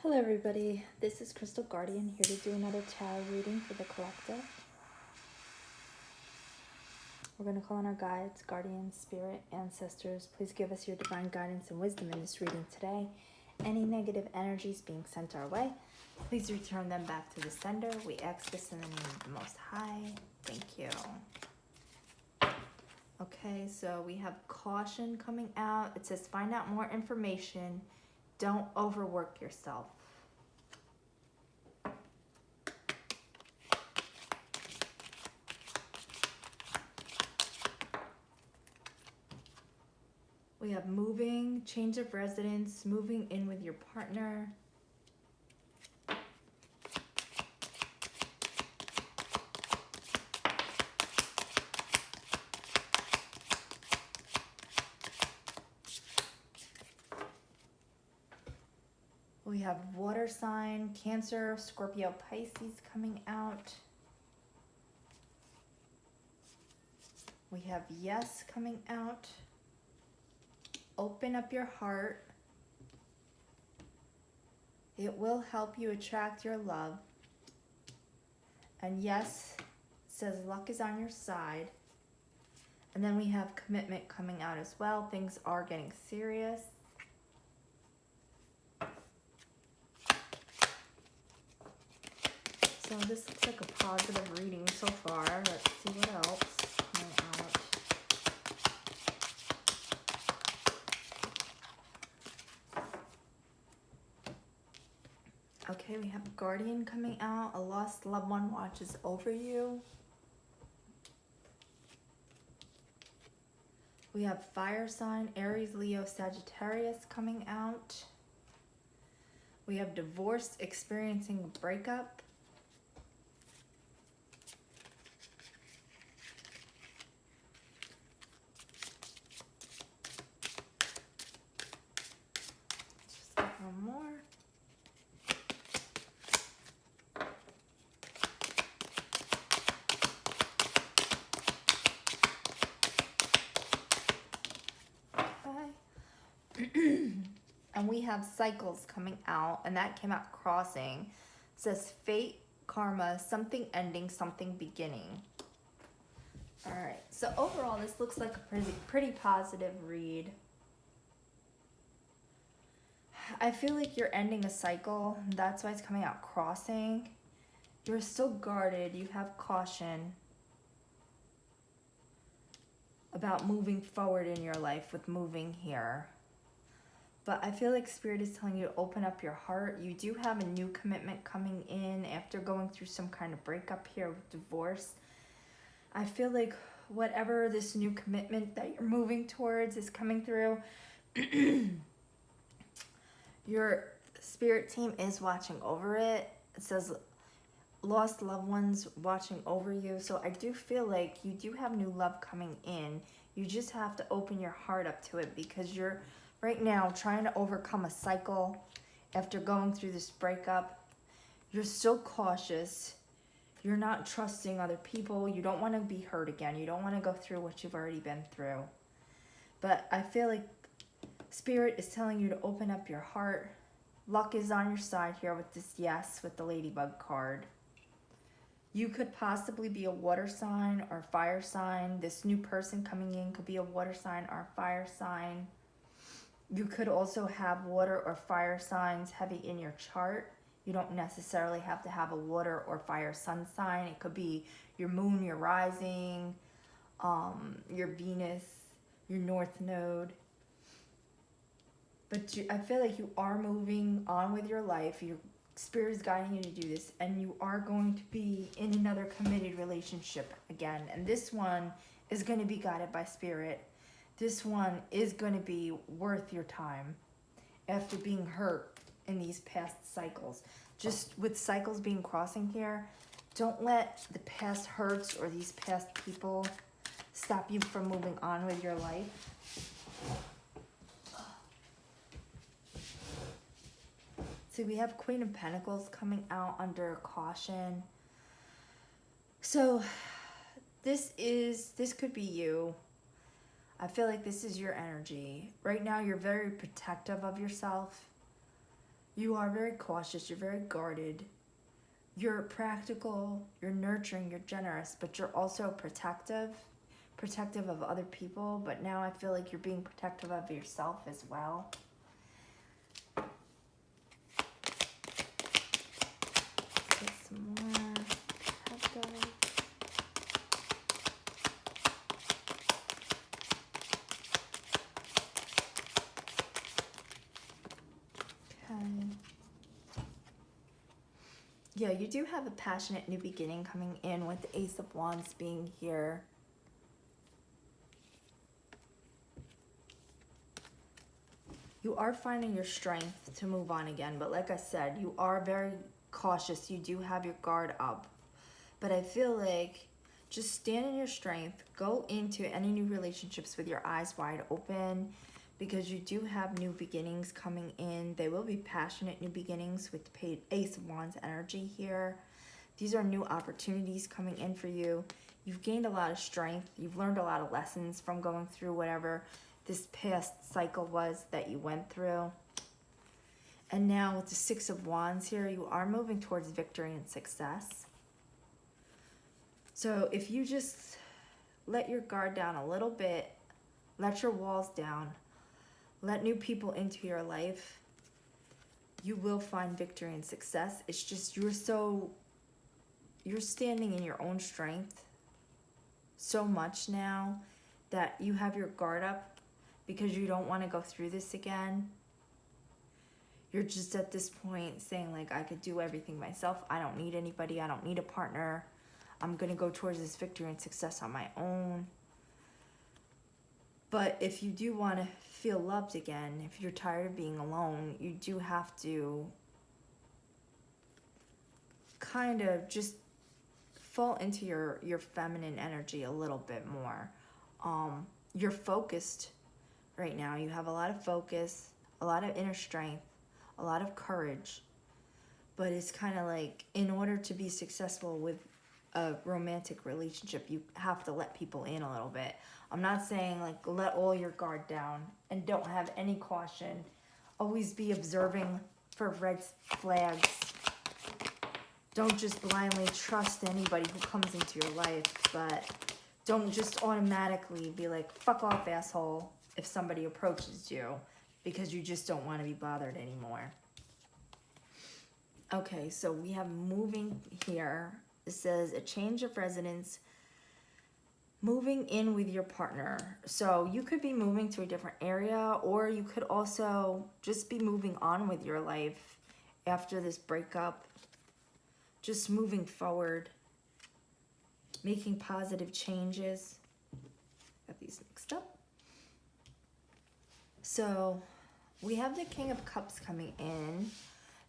Hello everybody, this is Crystal Guardian here to do another tarot reading for the collective. We're going to call on our guides, guardians, spirit, ancestors. Please give us your divine guidance and wisdom in this reading today. Any negative energies being sent our way, please return them back to the sender. We ask this in the name of the Most High. Thank you. Okay, so we have caution coming out. It says find out more information. Don't overwork yourself. We have moving, change of residence, moving in with your partner. We have water sign, Cancer, Scorpio, Pisces coming out. We have yes coming out. Open up your heart. It will help you attract your love. And yes says luck is on your side. And then we have commitment coming out as well. Things are getting serious. So this looks like a positive reading so far. Let's see what else coming out. Okay, we have Guardian coming out. A lost loved one watches over you. We have fire sign, Aries, Leo, Sagittarius coming out. We have divorce, experiencing a breakup. Just get one more. And we have cycles coming out, and that came out crossing. It says fate, karma, something ending, something beginning. All right, so overall this looks like a pretty positive read. I feel like you're ending a cycle. That's why it's coming out crossing. You're still guarded. You have caution about moving forward in your life with moving here. But I feel like Spirit is telling you to open up your heart. You do have a new commitment coming in after going through some kind of breakup here with divorce. I feel like whatever this new commitment that you're moving towards is coming through. Your spirit team is watching over it. It says lost loved ones watching over you. So I do feel like you do have new love coming in. You just have to open your heart up to it because you're right now trying to overcome a cycle after going through this breakup. You're still cautious. You're not trusting other people. You don't want to be hurt again. You don't want to go through what you've already been through. But I feel like Spirit is telling you to open up your heart. Luck is on your side here with this yes with the ladybug card. You could possibly be a water sign or fire sign. This new person coming in could be a water sign or a fire sign. You could also have water or fire signs heavy in your chart. You don't necessarily have to have a water or fire sun sign. It could be your moon, your rising, your Venus, your north node. But I feel like you are moving on with your life. Your Spirit is guiding you to do this. And you are going to be in another committed relationship again. And this one is going to be guided by Spirit. This one is going to be worth your time after being hurt in these past cycles. Just with cycles being crossing here, don't let the past hurts or these past people stop you from moving on with your life. See, we have Queen of Pentacles coming out under caution. So this could be you. I feel like this is your energy. Right now, you're very protective of yourself. You are very cautious, you're very guarded. You're practical, you're nurturing, you're generous, but you're also protective of other people, but now I feel like you're being protective of yourself as well. Get some more protective. Okay. Yeah, you do have a passionate new beginning coming in with the Ace of Wands being here. You are finding your strength to move on again, but like I said, you are very cautious. You do have your guard up. But I feel like just stand in your strength. Go into any new relationships with your eyes wide open, because you do have new beginnings coming in. They will be passionate new beginnings with the Ace of Wands energy here. These are new opportunities coming in for you. You've gained a lot of strength. You've learned a lot of lessons from going through whatever this past cycle was that you went through. And now with the Six of Wands here, you are moving towards victory and success. So if you just let your guard down a little bit, let your walls down, let new people into your life, you will find victory and success. It's just you're standing in your own strength so much now that you have your guard up because you don't want to go through this again. You're just at this point saying, like, I could do everything myself. I don't need anybody. I don't need a partner. I'm going to go towards this victory and success on my own. But if you do want to feel loved again, if you're tired of being alone, you do have to kind of just fall into your feminine energy a little bit more. You're focused right now. You have a lot of focus, a lot of inner strength, a lot of courage. But it's kind of like, in order to be successful with a romantic relationship, you have to let people in a little bit. I'm not saying like let all your guard down and don't have any caution. Always be observing for red flags. Don't just blindly trust anybody who comes into your life, but don't just automatically be like, fuck off, asshole, if somebody approaches you, because you just don't want to be bothered anymore. Okay, so we have moving here. It says a change of residence, moving in with your partner. So you could be moving to a different area, or you could also just be moving on with your life after this breakup. Just moving forward, making positive changes. Got these mixed up. So we have the King of Cups coming in.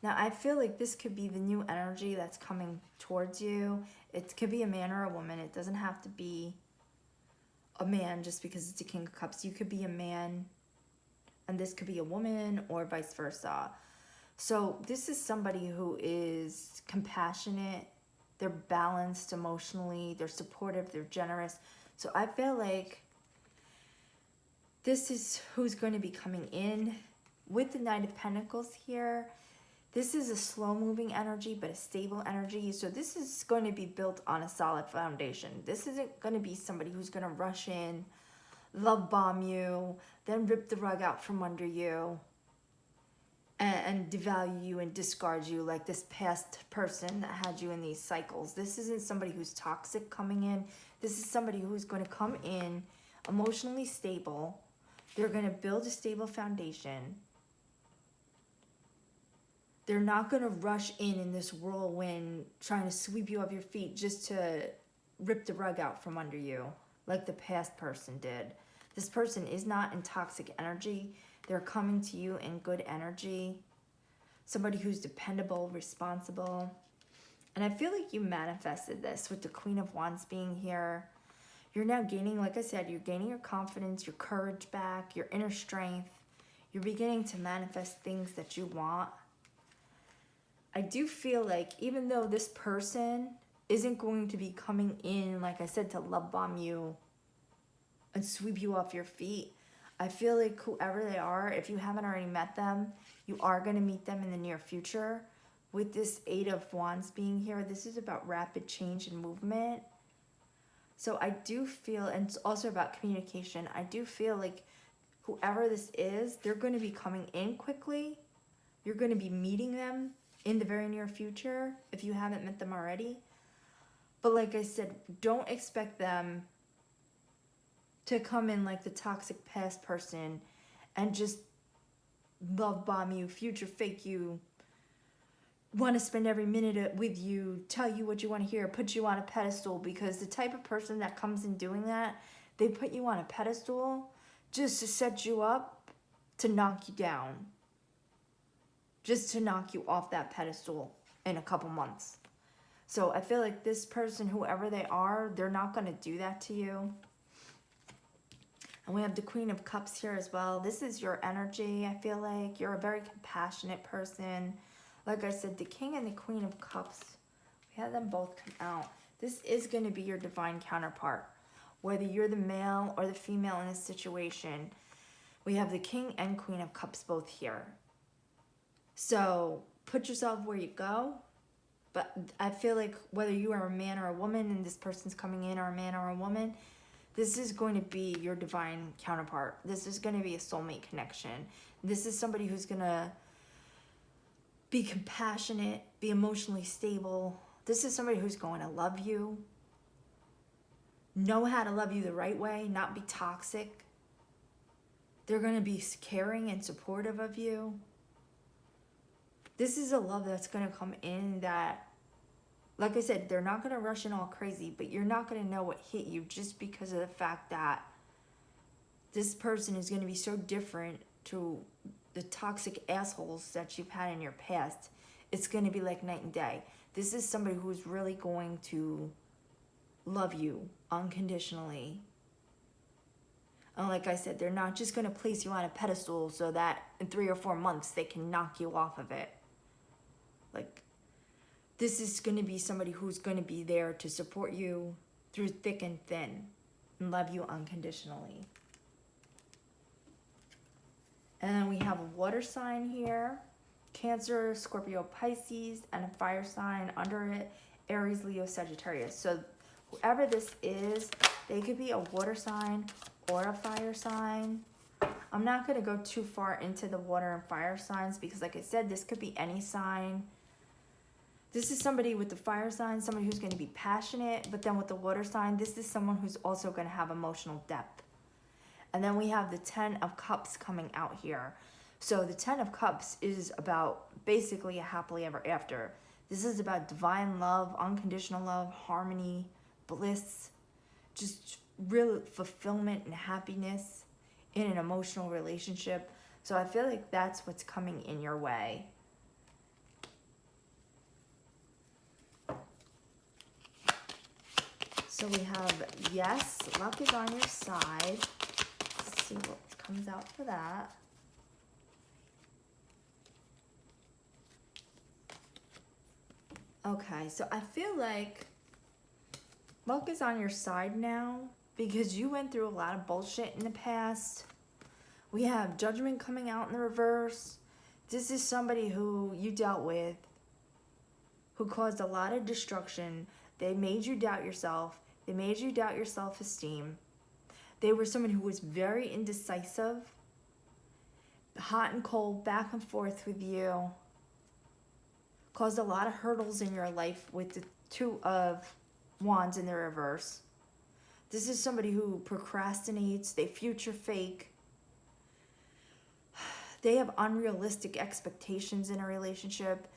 Now I feel like this could be the new energy that's coming towards you. It could be a man or a woman. It doesn't have to be a man just because it's a King of Cups. You could be a man and this could be a woman, or vice versa. So this is somebody who is compassionate, they're balanced emotionally, they're supportive, they're generous. So I feel like this is who's going to be coming in. With the Knight of Pentacles here, this is a slow-moving energy, but a stable energy. So this is going to be built on a solid foundation. This isn't going to be somebody who's going to rush in, love bomb you, then rip the rug out from under you, and devalue you and discard you like this past person that had you in these cycles. This isn't somebody who's toxic coming in. This is somebody who's going to come in emotionally stable. They're going to build a stable foundation. They're not going to rush in this whirlwind trying to sweep you off your feet just to rip the rug out from under you like the past person did. This person is not in toxic energy. They're coming to you in good energy. Somebody who's dependable, responsible. And I feel like you manifested this with the Queen of Wands being here. You're now gaining, like I said, you're gaining your confidence, your courage back, your inner strength. You're beginning to manifest things that you want. I do feel like even though this person isn't going to be coming in, like I said, to love bomb you and sweep you off your feet, I feel like whoever they are, if you haven't already met them, you are going to meet them in the near future. With this Eight of Wands being here, this is about rapid change and movement. So I do feel, and it's also about communication, I do feel like whoever this is, they're going to be coming in quickly. You're going to be meeting them in the very near future if you haven't met them already. But like I said, don't expect them to come in like the toxic past person and just love bomb you, future fake you, want to spend every minute with you, tell you what you want to hear, put you on a pedestal. Because the type of person that comes in doing that, they put you on a pedestal just to set you up to knock you down, just to knock you off that pedestal in a couple months. So I feel like this person, whoever they are, they're not going to do that to you. And we have the Queen of Cups here as well. This is your energy. I feel like you're a very compassionate person. Like I said, the King and the Queen of Cups, we had them both come out. This is going to be your divine counterpart. Whether you're the male or the female in this situation, we have the King and Queen of Cups both here. So put yourself where you go. But I feel like whether you are a man or a woman and this person's coming in, or a man or a woman, this is going to be your divine counterpart. This is going to be a soulmate connection. This is somebody who's going to be compassionate, be emotionally stable. This is somebody who's going to love you, know how to love you the right way, not be toxic. They're going to be caring and supportive of you. This is a love that's going to come in that, like I said, they're not going to rush in all crazy, but you're not going to know what hit you just because of the fact that this person is going to be so different to the toxic assholes that you've had in your past. It's going to be like night and day. This is somebody who's really going to love you unconditionally. And like I said, they're not just going to place you on a pedestal so that in 3 or 4 months they can knock you off of it. Like, this is going to be somebody who's going to be there to support you through thick and thin and love you unconditionally. And then we have a water sign here, Cancer, Scorpio, Pisces, and a fire sign under it, Aries, Leo, Sagittarius. So whoever this is, they could be a water sign or a fire sign. I'm not going to go too far into the water and fire signs because, like I said, this could be any sign. This is somebody with the fire sign, somebody who's going to be passionate, but then with the water sign, this is someone who's also going to have emotional depth. And then we have the 10 of Cups coming out here. So the 10 of Cups is about basically a happily ever after. This is about divine love, unconditional love, harmony, bliss, just real fulfillment and happiness in an emotional relationship. So I feel like that's what's coming in your way. So we have, yes, luck is on your side. Let's see what comes out for that. Okay, so I feel like luck is on your side now because you went through a lot of bullshit in the past. We have Judgment coming out in the reverse. This is somebody who you dealt with, who caused a lot of destruction. They made you doubt yourself. They made you doubt your self-esteem. They were someone who was very indecisive, hot and cold, back and forth with you. Caused a lot of hurdles in your life with the 2 of Wands in the reverse. This is somebody who procrastinates. They future fake. They have unrealistic expectations in a relationship.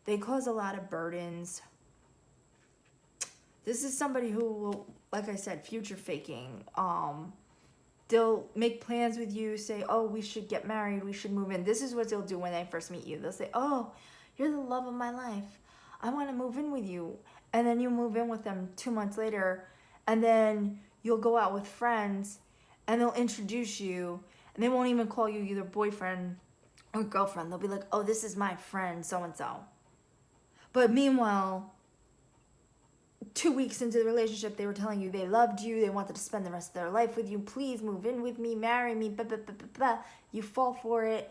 They cause a lot of burdens. This is somebody who will, like I said, future faking. They'll make plans with you, say, oh, we should get married, we should move in. This is what they'll do when they first meet you. They'll say, oh, you're the love of my life. I want to move in with you. And then you move in with them 2 months later, and then you'll go out with friends, and they'll introduce you, and they won't even call you either boyfriend or girlfriend. They'll be like, oh, this is my friend, so-and-so. But meanwhile, 2 weeks into the relationship, they were telling you they loved you, they wanted to spend the rest of their life with you, please move in with me, marry me, blah, blah, blah, blah, blah. You fall for it,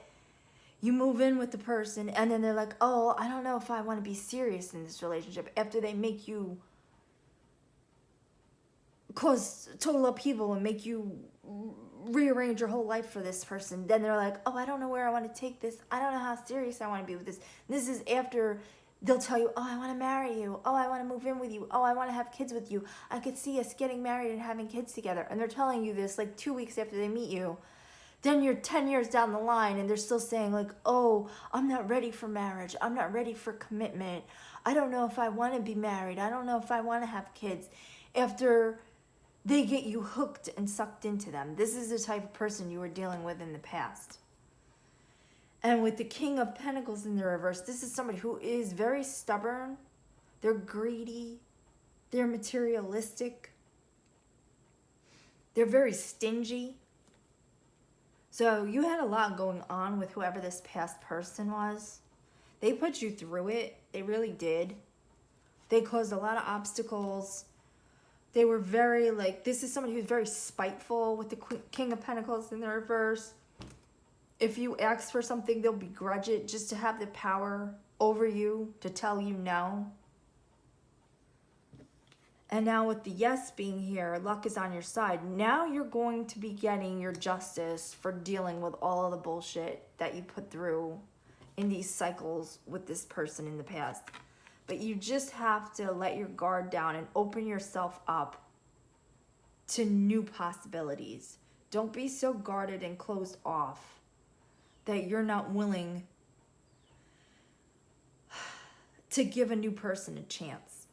you move in with the person, and then they're like, oh, I don't know if I want to be serious in this relationship, after they make you cause total upheaval and make you rearrange your whole life for this person. Then they're like, oh, I don't know where I want to take this, I don't know how serious I want to be with this. This is after they'll tell you, oh, I want to marry you, oh, I want to move in with you, oh, I want to have kids with you, I could see us getting married and having kids together. And they're telling you this like 2 weeks after they meet you. Then you're 10 years down the line and they're still saying like, oh, I'm not ready for marriage, I'm not ready for commitment, I don't know if I want to be married, I don't know if I want to have kids. After they get you hooked and sucked into them. This is the type of person you were dealing with in the past. And with the King of Pentacles in the reverse, this is somebody who is very stubborn. They're greedy. They're materialistic. They're very stingy. So you had a lot going on with whoever this past person was. They put you through it. They really did. They caused a lot of obstacles. They were very, like, this is somebody who's very spiteful with the King of Pentacles in the reverse. If you ask for something, they'll begrudge it just to have the power over you to tell you no. And now with the yes being here, luck is on your side. Now you're going to be getting your justice for dealing with all of the bullshit that you put through in these cycles with this person in the past. But you just have to let your guard down and open yourself up to new possibilities. Don't be so guarded and closed off that you're not willing to give a new person a chance.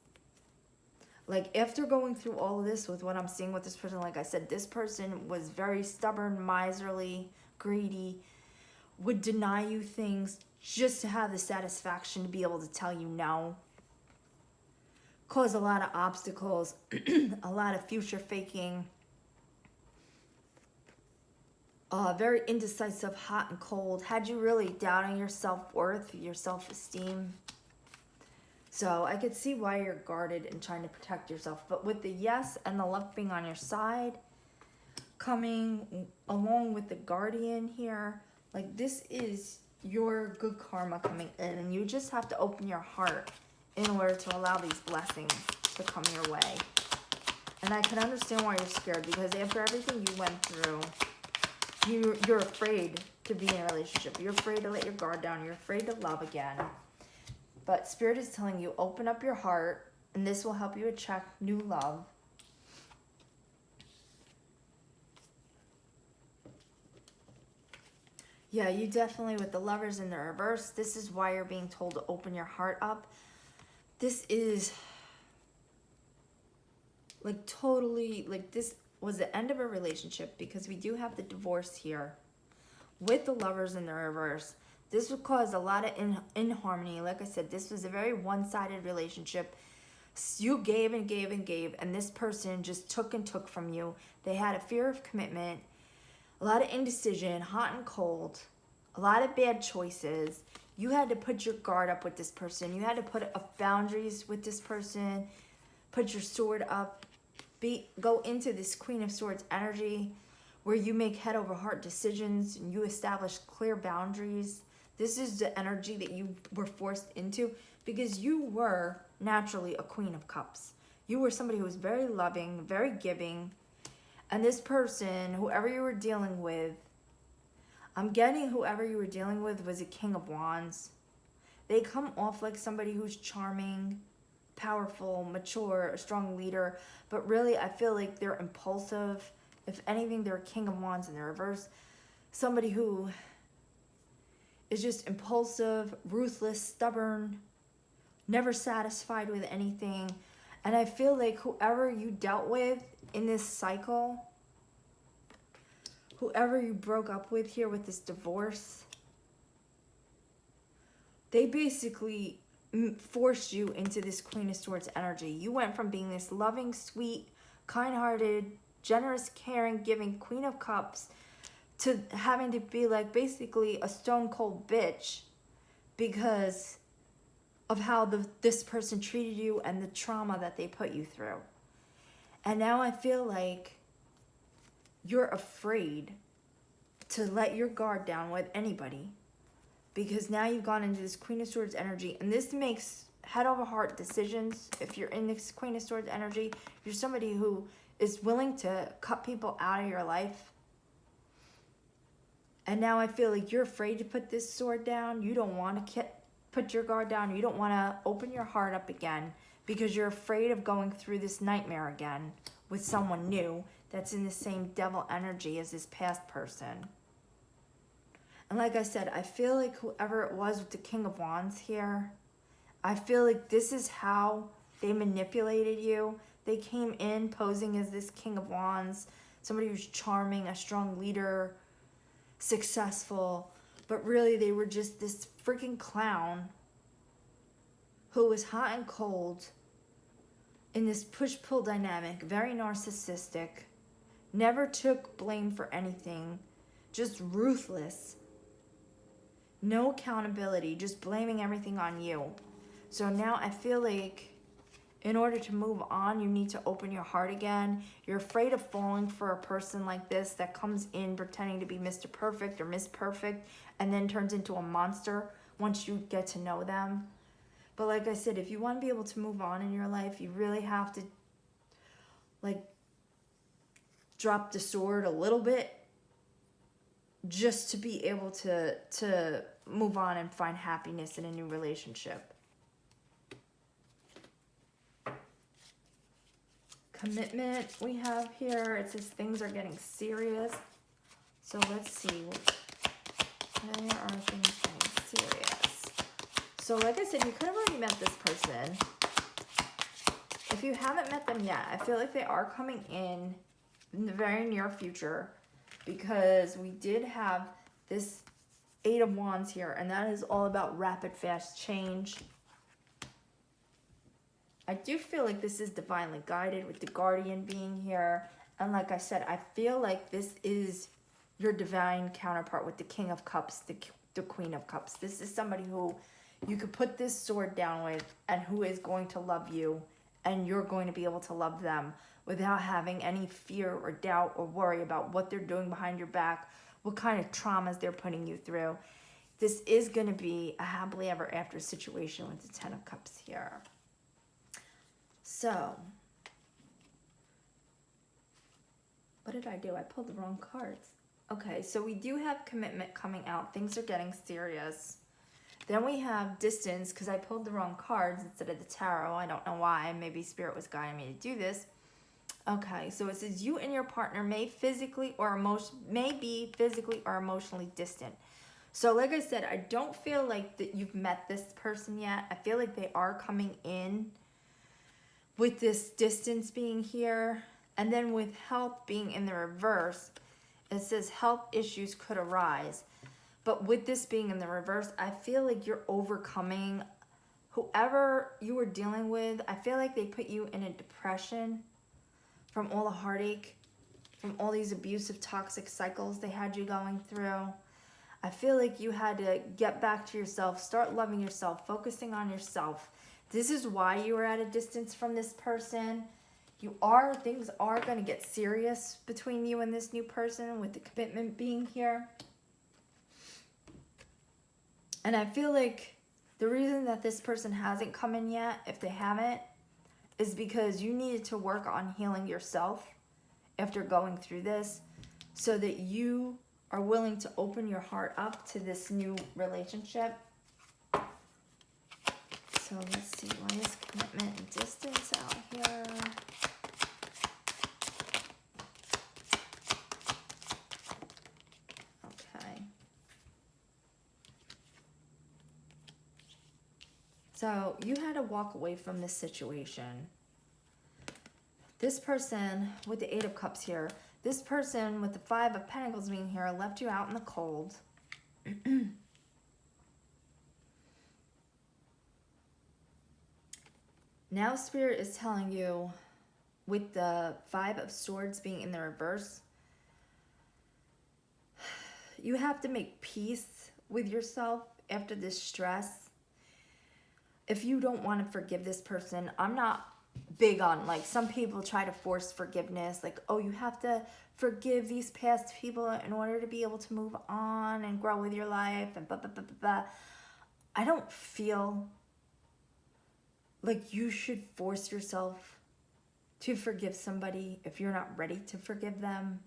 Like, after going through all of this with what I'm seeing with this person, like I said, this person was very stubborn, miserly, greedy, would deny you things just to have the satisfaction to be able to tell you no. Cause a lot of obstacles, a lot of future faking. Very indecisive, hot and cold. Had you really doubting your self-worth, your self-esteem. So I could see why you're guarded and trying to protect yourself. But with the yes and the luck being on your side, coming along with the guardian here, like, this is your good karma coming in. And you just have to open your heart in order to allow these blessings to come your way. And I can understand why you're scared, because after everything you went through, you're afraid to be in a relationship. You're afraid to let your guard down. You're afraid to love again. But Spirit is telling you, open up your heart, and this will help you attract new love. Yeah, you definitely, with the Lovers in the reverse, this is why you're being told to open your heart up. This is like totally, like, this was the end of a relationship, because we do have the divorce here with the Lovers in the reverse. This would cause a lot of inharmony. Like I said, this was a very one-sided relationship. You gave and gave and gave, and this person just took and took from you. They had a fear of commitment, a lot of indecision, hot and cold, a lot of bad choices. You had to put your guard up with this person. You had to put up boundaries with this person, put your sword up, go into this Queen of Swords energy where you make head over heart decisions and you establish clear boundaries. This is the energy that you were forced into, because you were naturally a Queen of Cups. You were somebody who was very loving, very giving. And this person, whoever you were dealing with, I'm getting whoever you were dealing with was a King of Wands. They come off like somebody who's charming, powerful, mature, a strong leader. But really, I feel like they're impulsive. If anything, they're a King of Wands in the reverse. Somebody who is just impulsive, ruthless, stubborn, never satisfied with anything. And I feel like whoever you dealt with in this cycle, whoever you broke up with here with this divorce, they basically forced you into this Queen of Swords energy. You went from being this loving, sweet, kind-hearted, generous, caring, giving Queen of Cups to having to be like basically a stone cold bitch because of how this person treated you and the trauma that they put you through. And now I feel like you're afraid to let your guard down with anybody, because now you've gone into this Queen of Swords energy, and this makes head over heart decisions. If you're in this Queen of Swords energy, you're somebody who is willing to cut people out of your life. And now I feel like you're afraid to put this sword down. You don't want to put your guard down. You don't want to open your heart up again, because you're afraid of going through this nightmare again with someone new that's in the same devil energy as this past person. And like I said, I feel like whoever it was with the King of Wands here, I feel like this is how they manipulated you. They came in posing as this King of Wands, somebody who's charming, a strong leader, successful, but really they were just this freaking clown who was hot and cold in this push-pull dynamic, very narcissistic, never took blame for anything, just ruthless, no accountability, just blaming everything on you. So now I feel like in order to move on, you need to open your heart again. You're afraid of falling for a person like this that comes in pretending to be Mr. Perfect or Miss Perfect and then turns into a monster once you get to know them. But like I said, if you want to be able to move on in your life, you really have to like drop the sword a little bit just to be able to move on and find happiness in a new relationship. Commitment we have here. It says things are getting serious. So let's see. Where are things getting serious? So like I said, you could have already met this person. If you haven't met them yet, I feel like they are coming in the very near future, because we did have this Eight of Wands here, and that is all about rapid, fast change. I do feel like this is divinely guided with the Guardian being here. And like I said, I feel like this is your divine counterpart with the King of Cups, the Queen of Cups. This is somebody who you could put this sword down with and who is going to love you, and you're going to be able to love them without having any fear or doubt or worry about what they're doing behind your back, what kind of traumas they're putting you through. This is going to be a happily ever after situation with the Ten of Cups here. So, what did I do? I pulled the wrong cards. Okay, so we do have commitment coming out. Things are getting serious. Then we have distance, because I pulled the wrong cards instead of the tarot. I don't know why. Maybe Spirit was guiding me to do this. Okay, so it says you and your partner may be physically or emotionally distant. So like I said, I don't feel like that you've met this person yet. I feel like they are coming in with this distance being here. And then with health being in the reverse, it says health issues could arise. But with this being in the reverse, I feel like you're overcoming whoever you were dealing with. I feel like they put you in a depression from all the heartache, from all these abusive, toxic cycles they had you going through. I feel like you had to get back to yourself, start loving yourself, focusing on yourself. This is why you were at a distance from this person. Things are going to get serious between you and this new person with the commitment being here. And I feel like the reason that this person hasn't come in yet, if they haven't, is because you needed to work on healing yourself after going through this, so that you are willing to open your heart up to this new relationship. So let's see, why is commitment and distance out here? Okay. So you had to walk away from this situation. This person with the Eight of Cups here, this person with the Five of Pentacles being here left you out in the cold. Now Spirit is telling you, with the Five of Swords being in the reverse, you have to make peace with yourself after this stress. if you don't want to forgive this person, I'm not big on, like, some people try to force forgiveness, like, oh, you have to forgive these past people in order to be able to move on and grow with your life and blah blah blah blah blah. I don't feel like you should force yourself to forgive somebody if you're not ready to forgive them,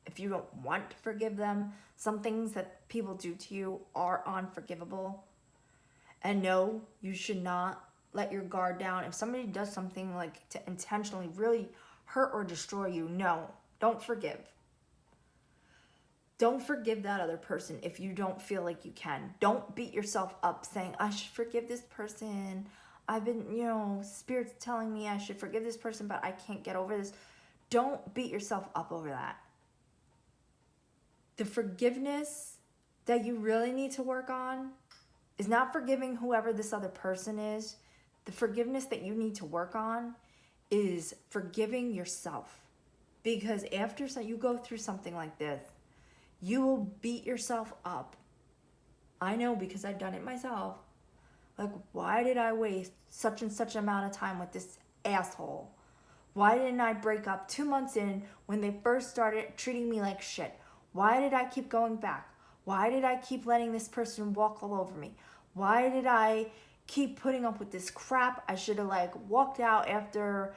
if you don't want to forgive them. Some things that people do to you are unforgivable. And no, you should not let your guard down. If somebody does something like to intentionally really hurt or destroy you, no, don't forgive. Don't forgive that other person if you don't feel like you can. Don't beat yourself up saying, I should forgive this person. I've been, Spirit's telling me I should forgive this person, but I can't get over this. Don't beat yourself up over that. The forgiveness that you really need to work on is not forgiving whoever this other person is. The forgiveness that you need to work on is forgiving yourself. Because after you go through something like this, you will beat yourself up. I know, because I've done it myself. Like, why did I waste such and such amount of time with this asshole? Why didn't I break up 2 months in when they first started treating me like shit? Why did I keep going back? Why did I keep letting this person walk all over me? Why did I keep putting up with this crap? I should have walked out after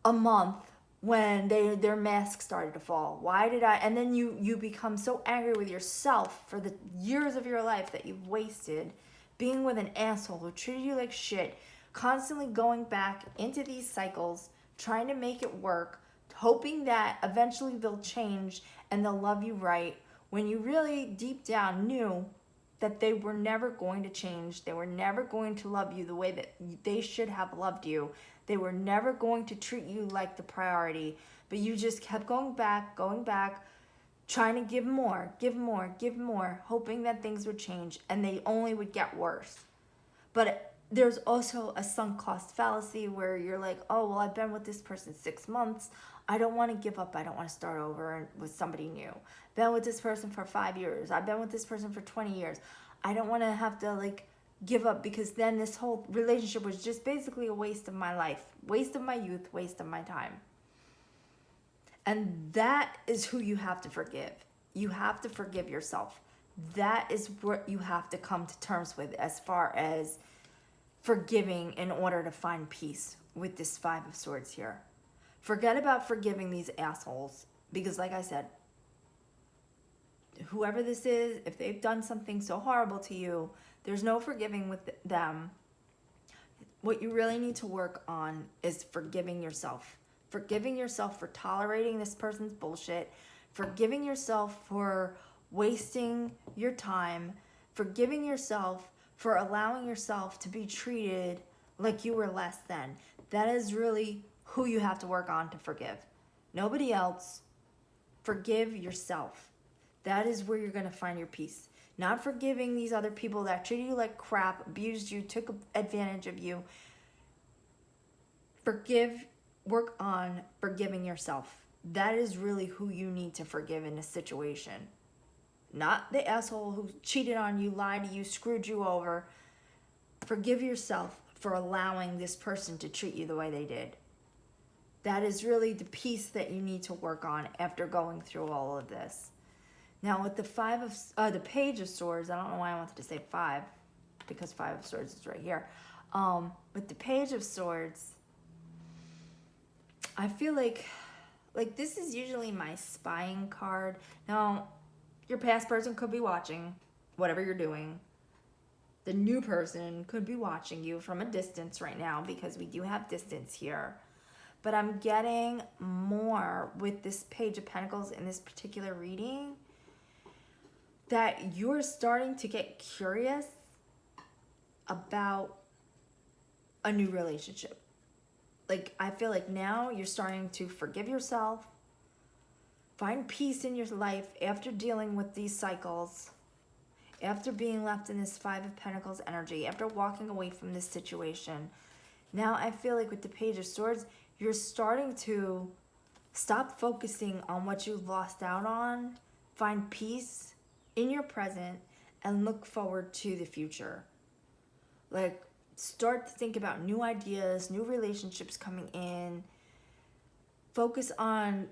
a month when their mask started to fall. Why did I? And then you become so angry with yourself for the years of your life that you've wasted being with an asshole who treated you like shit, constantly going back into these cycles, trying to make it work, hoping that eventually they'll change and they'll love you right, when you really deep down knew that they were never going to change. They were never going to love you the way that they should have loved you. They were never going to treat you like the priority. But you just kept going back, trying to give more, hoping that things would change, and they only would get worse. But there's also a sunk cost fallacy where you're like, oh, well, I've been with this person 6 months. I don't want to give up. I don't want to start over with somebody new. Been with this person for 5 years. I've been with this person for 20 years. I don't want to have to give up, because then this whole relationship was just basically a waste of my life, waste of my youth, waste of my time. And that is who you have to forgive. You have to forgive yourself. That is what you have to come to terms with as far as forgiving in order to find peace with this 5 of Swords here. Forget about forgiving these assholes, because like I said, whoever this is, if they've done something so horrible to you, there's no forgiving with them. What you really need to work on is forgiving yourself. Forgiving yourself for tolerating this person's bullshit. Forgiving yourself for wasting your time. Forgiving yourself for allowing yourself to be treated like you were less than. That is really who you have to work on to forgive. Nobody else. Forgive yourself. That is where you're going to find your peace. Not forgiving these other people that treated you like crap, abused you, took advantage of you. Work on forgiving yourself. That is really who you need to forgive in a situation. Not the asshole who cheated on you, lied to you, screwed you over. Forgive yourself for allowing this person to treat you the way they did. That is really the piece that you need to work on after going through all of this. Now with the Page of Swords, I don't know why I wanted to say 5, because 5 of Swords is right here. With the Page of Swords, I feel like this is usually my spying card. Now, your past person could be watching whatever you're doing. The new person could be watching you from a distance right now, because we do have distance here. But I'm getting more with this Page of Pentacles in this particular reading, that you're starting to get curious about a new relationship. I feel like now you're starting to forgive yourself, find peace in your life after dealing with these cycles, after being left in this 5 of Pentacles energy, after walking away from this situation. Now I feel like with the Page of Swords, you're starting to stop focusing on what you lost out on, find peace in your present, and look forward to the future. start to think about new ideas, new relationships coming in. Focus on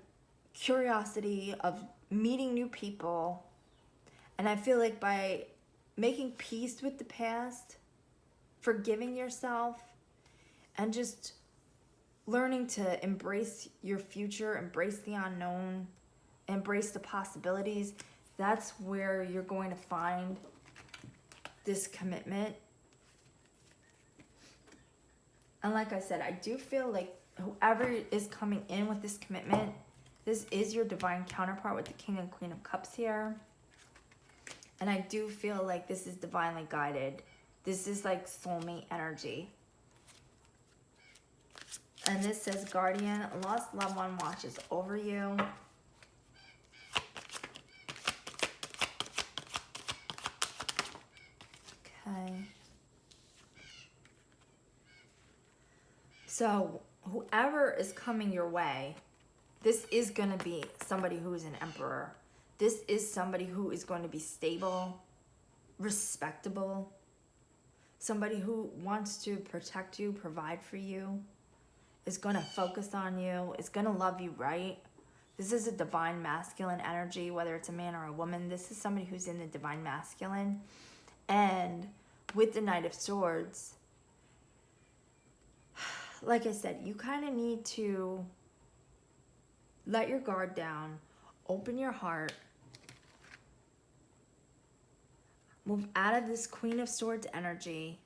curiosity of meeting new people. And I feel like by making peace with the past, forgiving yourself, and just learning to embrace your future, embrace the unknown, embrace the possibilities, that's where you're going to find this commitment. And like I said, I do feel like whoever is coming in with this commitment, this is your divine counterpart with the King and Queen of Cups here. And I do feel like this is divinely guided. This is like soulmate energy. And this says, Guardian, lost loved one watches over you. Okay. So whoever is coming your way, this is going to be somebody who is an emperor. This is somebody who is going to be stable, respectable, somebody who wants to protect you, provide for you, is going to focus on you, is going to love you right. This is a divine masculine energy, whether it's a man or a woman. This is somebody who's in the divine masculine. And with the Knight of Swords, like I said, you kind of need to let your guard down, open your heart, move out of this Queen of Swords energy,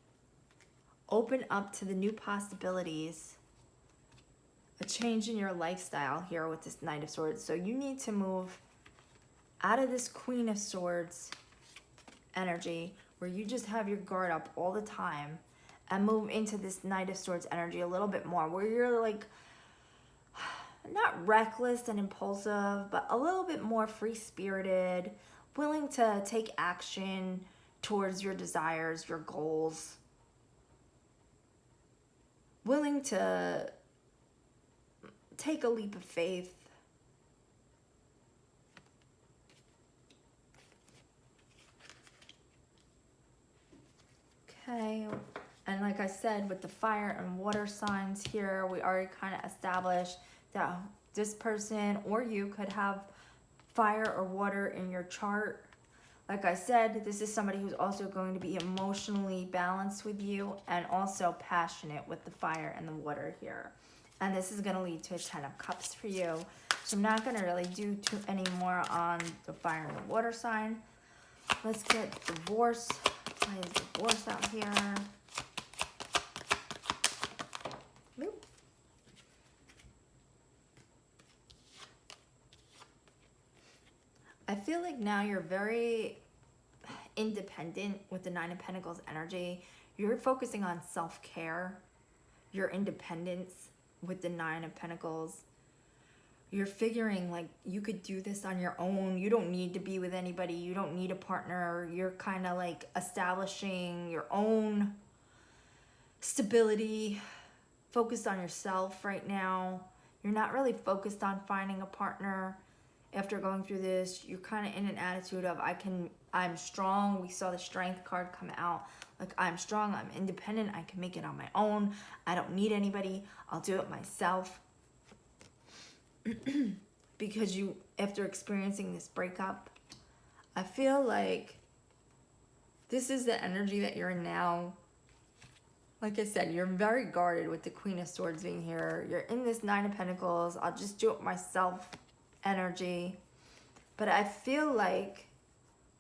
open up to the new possibilities, a change in your lifestyle here with this Knight of Swords. So you need to move out of this Queen of Swords energy where you just have your guard up all the time and move into this Knight of Swords energy a little bit more where you're like not reckless and impulsive, but a little bit more free-spirited, willing to take action towards your desires, your goals, willing to take a leap of faith. Okay, and like I said, with the fire and water signs here, we already kind of established that this person or you could have fire or water in your chart. Like I said, this is somebody who's also going to be emotionally balanced with you and also passionate with the fire and the water here. And this is going to lead to a 10 of Cups for you. So I'm not going to really do any more on the fire and the water sign. Let's get divorce. Why is divorce out here? Nope. I feel like now you're very independent with the Nine of Pentacles energy. You're focusing on self-care, your independence with the Nine of Pentacles. You're figuring like you could do this on your own. You don't need to be with anybody. You don't need a partner. You're kind of like establishing your own stability, focused on yourself right now. You're not really focused on finding a partner. After going through this, you're kind of in an attitude of I'm strong. We saw the Strength card come out. Like, I'm strong, I'm independent, I can make it on my own. I don't need anybody. I'll do it myself. Because you, after experiencing this breakup, I feel like this is the energy that you're in now. Like I said, you're very guarded with the Queen of Swords being here. You're in this Nine of Pentacles. I'll just do it myself energy. But I feel like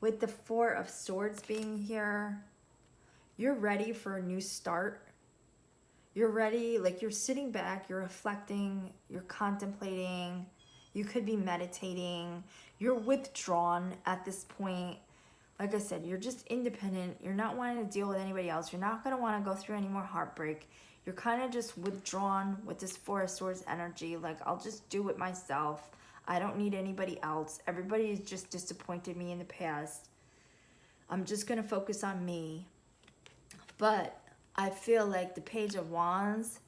with the Four of Swords being here, you're ready for a new start. You're ready, like you're sitting back, you're reflecting, you're contemplating, you could be meditating, you're withdrawn at this point. Like I said, you're just independent. You're not wanting to deal with anybody else. You're not going to want to go through any more heartbreak. You're kind of just withdrawn with this Four of Swords energy. Like, I'll just do it myself. I don't need anybody else. Everybody has just disappointed me in the past. I'm just going to focus on me. But I feel like the Page of Wands,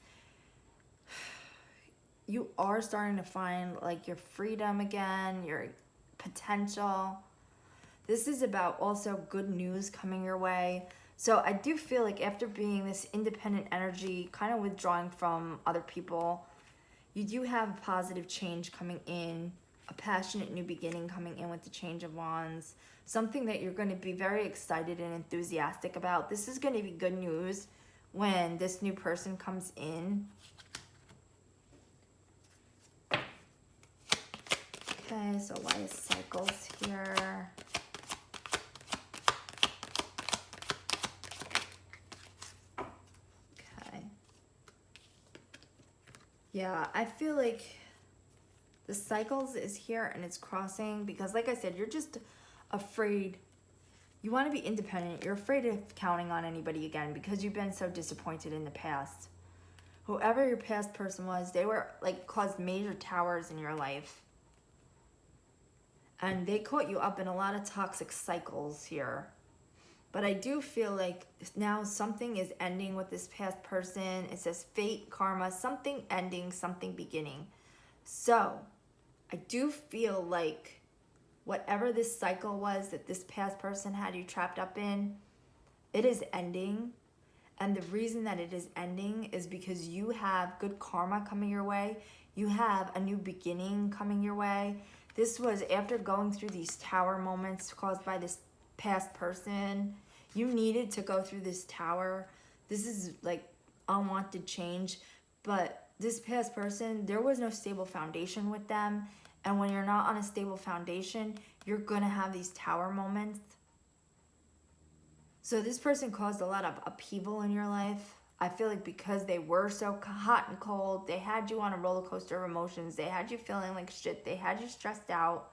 you are starting to find like your freedom again, your potential. This is about also good news coming your way. So I do feel like after being this independent energy, kind of withdrawing from other people, you do have a positive change coming in, a passionate new beginning coming in with the Change of Wands, something that you're going to be very excited and enthusiastic about. This is going to be good news when this new person comes in. Okay, so why is cycles here? Okay. Yeah, I feel like the cycles is here and it's crossing because, like I said, you're just afraid. You want to be independent. You're afraid of counting on anybody again because you've been so disappointed in the past. Whoever your past person was, they were like caused major towers in your life. And they caught you up in a lot of toxic cycles here. But I do feel like now something is ending with this past person. It says fate, karma, something ending, something beginning. So I do feel like whatever this cycle was that this past person had you trapped up in, it is ending. And the reason that it is ending is because you have good karma coming your way. You have a new beginning coming your way. This was after going through these tower moments caused by this past person. You needed to go through this tower. This is like unwanted change. But this past person, there was no stable foundation with them. And when you're not on a stable foundation, you're going to have these tower moments. So this person caused a lot of upheaval in your life. I feel like because they were so hot and cold, they had you on a roller coaster of emotions. They had you feeling like shit. They had you stressed out.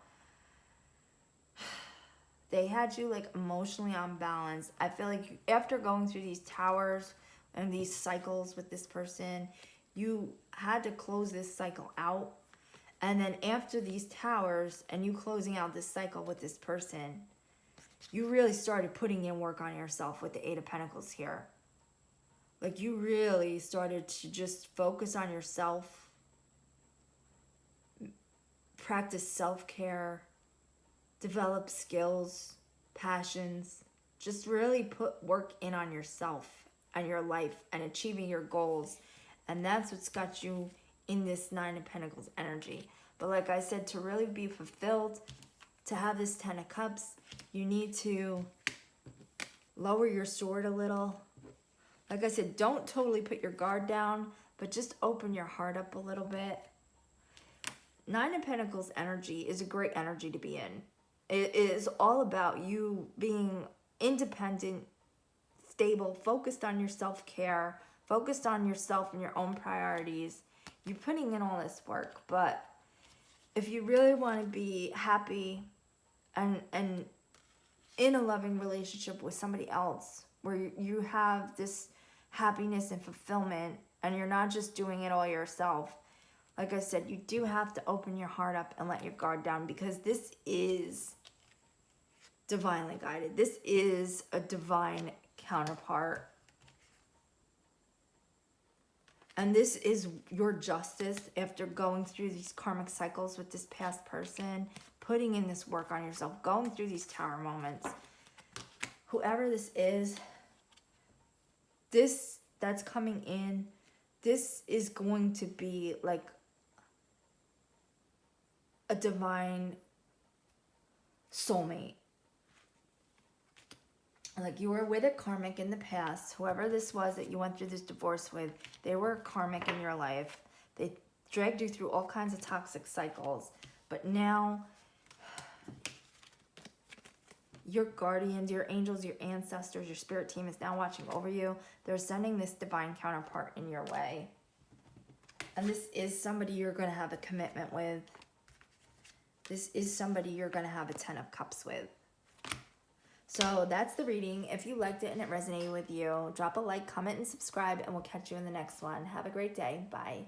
They had you like emotionally unbalanced. I feel like after going through these towers and these cycles with this person, you had to close this cycle out. And then after these towers and you closing out this cycle with this person, you really started putting in work on yourself with the Eight of Pentacles here. Like you really started to just focus on yourself, practice self-care, develop skills, passions, just really put work in on yourself and your life and achieving your goals. And that's what's got you in this Nine of Pentacles energy. But like I said, to really be fulfilled, to have this Ten of Cups, you need to lower your sword a little. Like I said, don't totally put your guard down, but just open your heart up a little bit. Nine of Pentacles energy is a great energy to be in. It is all about you being independent, stable, focused on your self-care, focused on yourself and your own priorities. You're putting in all this work, but if you really want to be happy and in a loving relationship with somebody else, where you have this happiness and fulfillment, and you're not just doing it all yourself, like I said, you do have to open your heart up and let your guard down, because this is divinely guided. This is a divine counterpart. And this is your justice after going through these karmic cycles with this past person, putting in this work on yourself, going through these tower moments. Whoever this is, this that's coming in, this is going to be like a divine soulmate. Like you were with a karmic in the past. Whoever this was that you went through this divorce with, they were karmic in your life. They dragged you through all kinds of toxic cycles. But now, your guardians, your angels, your ancestors, your spirit team is now watching over you. They're sending this divine counterpart in your way. And this is somebody you're going to have a commitment with. This is somebody you're going to have a 10 of Cups with. So that's the reading. If you liked it and it resonated with you, drop a like, comment, and subscribe, and we'll catch you in the next one. Have a great day. Bye.